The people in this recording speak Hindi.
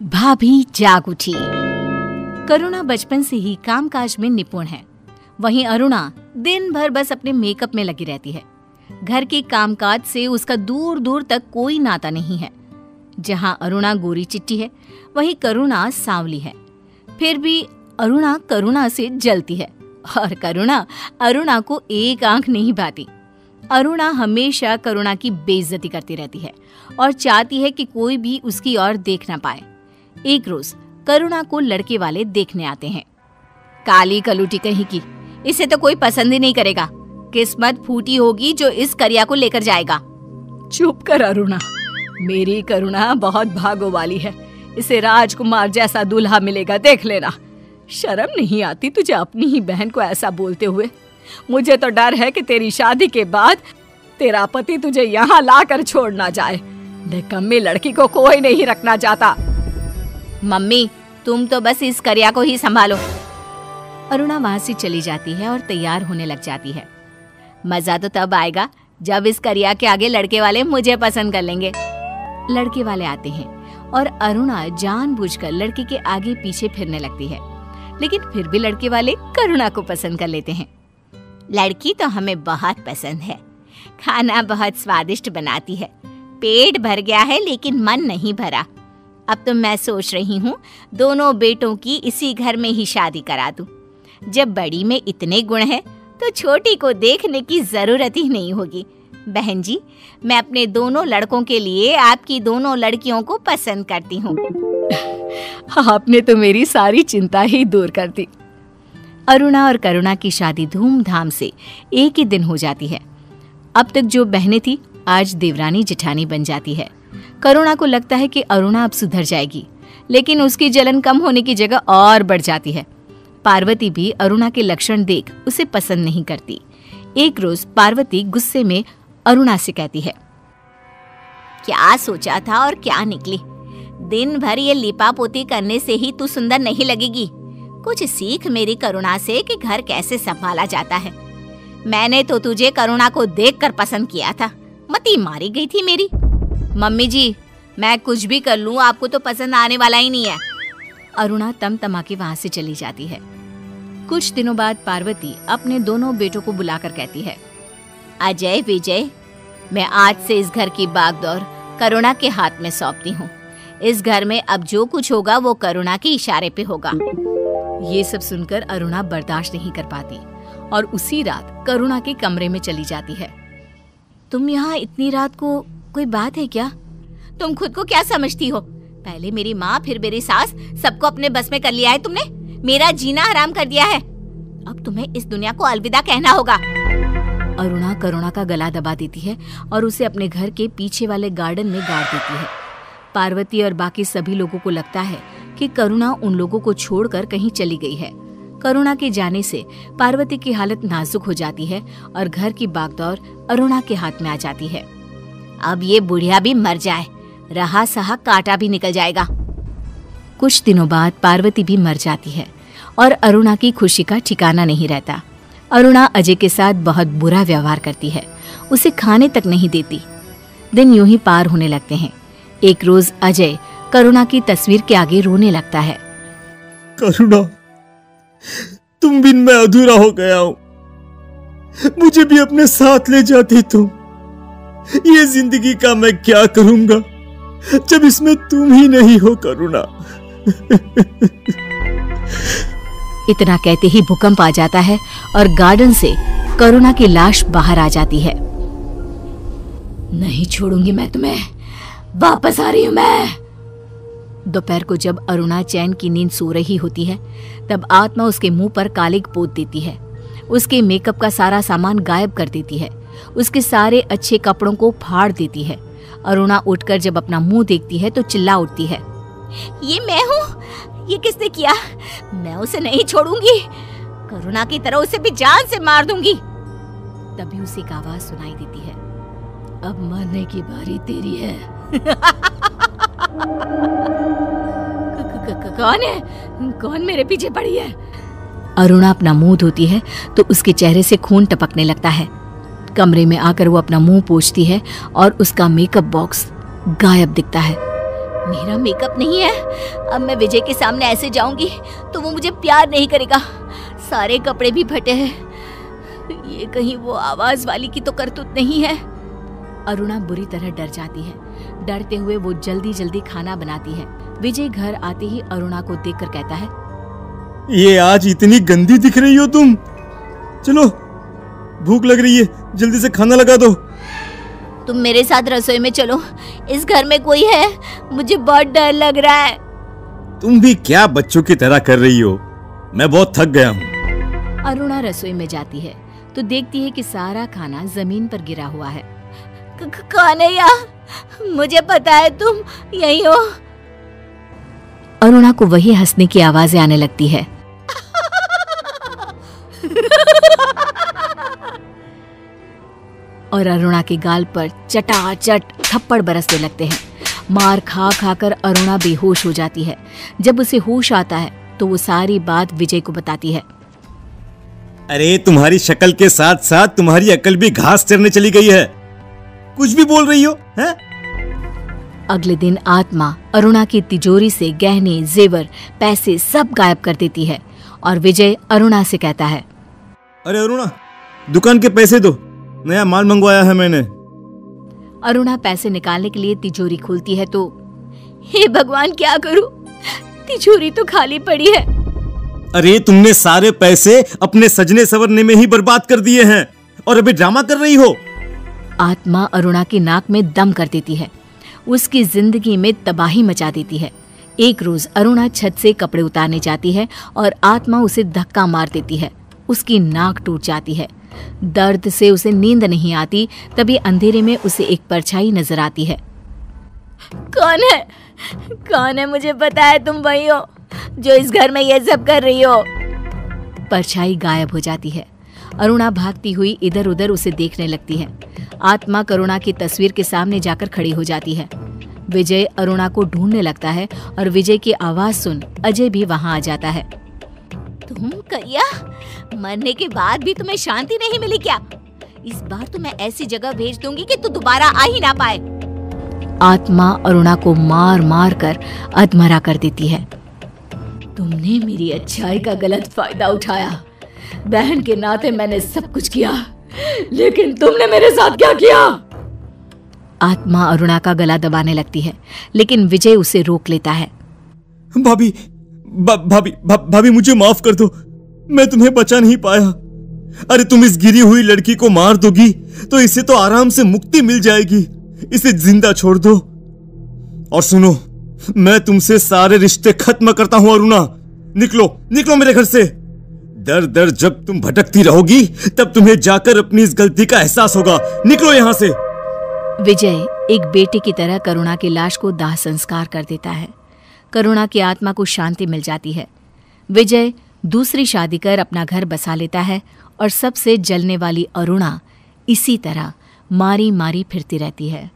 भाभी जाग उठी। करुणा बचपन से ही कामकाज में निपुण है। वहीं अरुणा दिन भर बस अपने मेकअप में लगी रहती है। घर के कामकाज से उसका दूर दूर तक कोई नाता नहीं है। जहां अरुणा गोरी चिट्टी है, वहीं करुणा सांवली है। फिर भी अरुणा करुणा से जलती है और करुणा अरुणा को एक आंख नहीं भाती। अरुणा हमेशा करुणा की बेइज्जती करती रहती है और चाहती है कि कोई भी उसकी ओर देख ना पाए। एक रोज करुणा को लड़के वाले देखने आते हैं। काली कलूटी कहीं की, इसे तो कोई पसंद ही नहीं करेगा। किस्मत फूटी होगी जो इस करिया को लेकर जाएगा। चुप कर अरुणा, मेरी करुणा बहुत भागो वाली है। इसे राजकुमार जैसा दूल्हा मिलेगा, देख लेना। शर्म नहीं आती तुझे अपनी ही बहन को ऐसा बोलते हुए? मुझे तो डर है कि तेरी शादी के बाद तेरा पति तुझे यहाँ लाकर छोड़ ना जाए। निकम्मी लड़की को कोई नहीं रखना चाहता। मम्मी, तुम तो बस इस करिया को ही संभालो। अरुणा वहां से चली जाती है और तैयार होने लग जाती है। मजा तो तब आएगा जब इस करिया के आगे लड़के वाले मुझे पसंद कर लेंगे। लड़के वाले आते हैं और अरुणा जानबूझकर लड़के के आगे पीछे फिरने लगती है, लेकिन फिर भी लड़के वाले करुणा को पसंद कर लेते हैं। लड़की तो हमें बहुत पसंद है, खाना बहुत स्वादिष्ट बनाती है, पेट भर गया है लेकिन मन नहीं भरा। अब तो मैं सोच रही हूँ दोनों बेटों की इसी घर में ही शादी करा दूं। जब बड़ी में इतने गुण हैं तो छोटी को देखने की जरूरत ही नहीं होगी। बहन जी, मैं अपने दोनों लड़कों के लिए आपकी दोनों लड़कियों को पसंद करती हूँ। आपने तो मेरी सारी चिंता ही दूर कर दी। अरुणा और करुणा की शादी धूमधाम से एक ही दिन हो जाती है। अब तक जो बहनें थी आज देवरानी जेठानी बन जाती है। करुणा को लगता है कि अरुणा अब सुधर जाएगी, लेकिन उसकी जलन कम होने की जगह और बढ़ जाती है। पार्वती भी अरुणा के लक्षण देख उसे पसंद नहीं करती। एक रोज पार्वती गुस्से में अरुणा से कहती है, क्या सोचा था और क्या निकली? दिन भर ये लिपा पोती करने से ही तू सुंदर नहीं लगेगी। कुछ सीख मेरी करुणा से कि घर कैसे संभाला जाता है। मैंने तो तुझे करुणा को देखकर पसंद किया था, मती मारी गई थी मेरी। मम्मी जी, मैं कुछ भी कर लूं आपको तो पसंद आने वाला ही नहीं है। अरुणा तमतमा के वहां से चली जाती है। कुछ दिनों बाद पार्वती अपने दोनों बेटों को बुलाकर कहती है, अजय विजय, मैं आज से इस घर की बागडोर करुणा के हाथ में सौंपती हूँ। इस घर में अब जो कुछ होगा वो करुणा के इशारे पे होगा। ये सब सुनकर अरुणा बर्दाश्त नहीं कर पाती और उसी रात करुणा के कमरे में चली जाती है। तुम यहाँ इतनी रात को, कोई बात है क्या? तुम खुद को क्या समझती हो? पहले मेरी माँ फिर मेरी सास, सबको अपने बस में कर लिया है तुमने। मेरा जीना हराम कर दिया है। अब तुम्हें इस दुनिया को अलविदा कहना होगा। अरुणा करुणा का गला दबा देती है और उसे अपने घर के पीछे वाले गार्डन में गाड़ देती है। पार्वती और बाकी सभी लोगों को लगता है कि करुणा उन लोगों को छोड़कर कहीं चली गई है। करुणा के जाने से पार्वती की हालत नाजुक हो जाती है और घर की बागडोर अरुणा के हाथ में आ जाती है। अब ये बुढ़िया भी मर जाए, रहा सहा कांटा भी निकल जाएगा। कुछ दिनों बाद पार्वती भी मर जाती है और अरुणा की खुशी का ठिकाना नहीं रहता। अरुणा अजय के साथ बहुत बुरा व्यवहार करती है, उसे खाने तक नहीं देती। दिन यूं ही पार होने लगते हैं। एक रोज अजय करुणा की तस्वीर के आगे रोने लगता है। करुणा, तुम बिन मैं अधूरा हो गया हूं। मुझे भी अपने साथ ले जाती तुम। ये जिंदगी का मैं क्या करूंगा जब इसमें तुम ही नहीं हो करुणा। इतना कहते ही भूकंप आ जाता है और गार्डन से करुणा की लाश बाहर आ जाती है। नहीं छोड़ूंगी मैं तुम्हें, वापस आ रही हूं मैं। दोपहर को जब अरुणा चैन की नींद सो रही होती है, तब आत्मा उसके मुंह पर कालिक पोत देती है। उसके मेकअप का सारा सामान गायब कर देती है, उसके सारे अच्छे कपड़ों को फाड़ देती है। अरुणा उठकर जब अपना मुंह देखती है तो चिल्ला उठती है, ये मैं हूँ? ये किसने किया? मैं उसे नहीं छोड़ूंगी। करुणा की तरह उसे भी जान से मार दूंगी। तभी उसे एक आवाज सुनाई देती है, अब मरने की बारी तेरी है। कौन है? कौन मेरे पीछे पड़ी है? अरुणा अपना मुंह धोती है तो उसके चेहरे से खून टपकने लगता है। कमरे में आकर वो अपना मुंह पोंछती है और उसका मेकअप बॉक्स गायब दिखता है। मेरा मेकअप नहीं है। अब मैं विजय के सामने ऐसे जाऊंगी तो वो मुझे प्यार नहीं करेगा। सारे कपड़े भी फटे हैं। ये कहीं वो आवाज वाली की तो करतूत नहीं है। अरुणा बुरी तरह डर जाती है। डरते हुए वो जल्दी जल्दी खाना बनाती है। विजय घर आते ही अरुणा को देखकर कहता है, ये आज इतनी गंदी दिख रही हो तुम। चलो, भूख लग रही है, जल्दी से खाना लगा दो। तुम मेरे साथ रसोई में चलो। इस घर में कोई है, मुझे बहुत डर लग रहा है। तुम भी क्या बच्चों की तरह कर रही हो? मैं बहुत थक गया हूँ। अरुणा रसोई में जाती है तो देखती है कि सारा खाना जमीन पर गिरा हुआ है। कान्हैया, मुझे पता है तुम यही हो। अरुणा को वही हंसने की आवाजें आने लगती है। और अरुणा के गाल पर चटाचट थप्पड़ बरसने लगते हैं। मार खा खाकर अरुणा बेहोश हो जाती है। जब उसे होश आता है तो वो सारी बात विजय को बताती है। अरे, तुम्हारी शक्ल के साथ साथ तुम्हारी अकल भी घास चरने चली गई है। कुछ भी बोल रही हो, हैं? अगले दिन आत्मा अरुणा की तिजोरी से गहने, जेवर, पैसे सब गायब कर देती है और विजय अरुणा से कहता है, अरे अरुणा, दुकान के पैसे दो, नया माल मंगवाया है मैंने। अरुणा पैसे निकालने के लिए तिजोरी खोलती है तो, हे भगवान, क्या करूं? तिजोरी तो खाली पड़ी है। अरे, तुमने सारे पैसे अपने सजने संवरने में ही बर्बाद कर दिए हैं और अभी ड्रामा कर रही हो। आत्मा अरुणा की नाक में दम कर देती है। उसकी जिंदगी में तबाही मचा देती है। एक रोज अरुणा छत से कपड़े उतारने जाती है और आत्मा उसे धक्का मार देती है। उसकी नाक टूट जाती है। दर्द से उसे नींद नहीं आती। तभी अंधेरे में उसे एक परछाई नजर आती है। कौन है? कौन है? मुझे पता है तुम वही हो जो इस घर में ये सब कर रही हो। परछाई गायब हो जाती है। अरुणा भागती हुई इधर उधर उसे देखने लगती है। आत्मा करुणा की तस्वीर के सामने जाकर खड़ी हो जाती है। विजय अरुणा को ढूंढने लगता है और विजय की आवाज सुन अजय भी वहां आ जाता है। तुम करिया, मरने के बाद भी तुम्हें शांति नहीं मिली क्या? इस बार तो मैं ऐसी जगह भेज दूंगी कि तू दोबारा आ ही ना पाए। आत्मा अरुणा को मार मार कर अधमरा कर देती है। तुमने मेरी अच्छाई का गलत फायदा उठाया। बहन के नाते मैंने सब कुछ किया, लेकिन तुमने मेरे साथ क्या किया? आत्मा अरुणा का गला दबाने लगती है, लेकिन विजय उसे रोक लेता है। भाभी, भाभी मुझे माफ कर दो, मैं तुम्हें बचा नहीं पाया। अरे, तुम इस गिरी हुई लड़की को मार दोगी तो इसे तो आराम से मुक्ति मिल जाएगी। इसे जिंदा छोड़ दो। और सुनो, मैं तुमसे सारे रिश्ते खत्म करता हूं अरुणा। निकलो, निकलो मेरे घर से। दर दर जब तुम भटकती रहोगी तब तुम्हें जाकर अपनी इस गलती का एहसास होगा। निकलो यहां से। विजय एक बेटे की तरह करुणा की लाश को दाह संस्कार कर देता है। करुणा की आत्मा को शांति मिल जाती है। विजय दूसरी शादी कर अपना घर बसा लेता है और सबसे जलने वाली अरुणा इसी तरह मारी मारी फिरती रहती है।